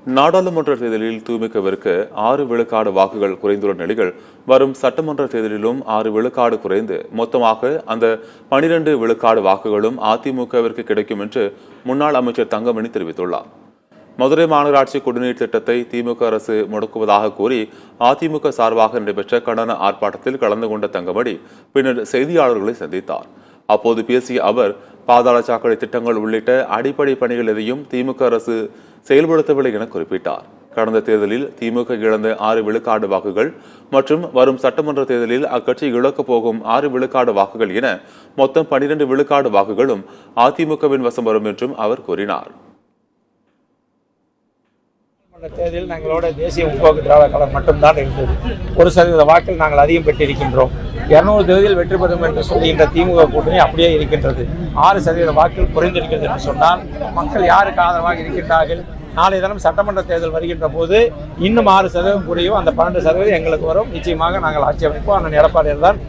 நாடாளுமன்ற தேர்தலில் தூய்மைக்கவிற்கு 6 விழுக்காடு வாக்குகள் குறைந்துள்ள நிலையில் வரும் சட்டமன்ற தேர்தலிலும் 6 விழுக்காடு குறைந்து மொத்தமாக அந்த 12 விழுக்காடு வாக்குகளும் அதிமுகவிற்கு கிடைக்கும் என்று முன்னாள் அமைச்சர் தங்கமணி தெரிவித்துள்ளார். மதுரை மாநகராட்சி குடிநீர் திட்டத்தை திமுக அரசு முடக்குவதாக கூறி அதிமுக சார்பாக நடைபெற்ற கண்டன ஆர்ப்பாட்டத்தில் கலந்து கொண்ட தங்கமணி பின்னர் செய்தியாளர்களை சந்தித்தார். அப்போது பேசிய அவர், பாதாள சாக்கடை திட்டங்கள் உள்ளிட்ட அடிப்படை பணிகள் எதையும் திமுக அரசு செயல்படுத்தவில்லை என குறிப்பிட்டார். கடந்த தேர்தலில் திமுக இழந்த 6 விழுக்காடு வாக்குகள் மற்றும் வரும் சட்டமன்ற தேர்தலில் அக்கட்சி இழக்கப் போகும் 6 விழுக்காடு வாக்குகள் என மொத்தம் 12 விழுக்காடு வாக்குகளும் அதிமுகவின் வசம் வரும் என்றும் அவர் கூறினார். தேர்தலில் எங்களோட தேசிய முற்போக்கு திராவிட கழகம் மட்டும்தான் இருந்தது. 1% வாக்கில் நாங்கள் அதிகம் பெற்றிருக்கின்றோம். 200 தேர்தலில் வெற்றி பெறும் என்று சொல்லுகின்ற திமுக கூட்டணி அப்படியே இருக்கின்றது. 6% வாக்கில் குறைந்திருக்கிறது என்று சொன்னால் மக்கள் யாருக்கு ஆதரவாக இருக்கின்றார்கள்? நாளைய தினம் சட்டமன்ற தேர்தல் வருகின்ற போது இன்னும் 6% குறையும். அந்த 12% எங்களுக்கு வரும். நிச்சயமாக நாங்கள் ஆட்சி அமைப்போம். அந்த எடப்பாடியார் தான்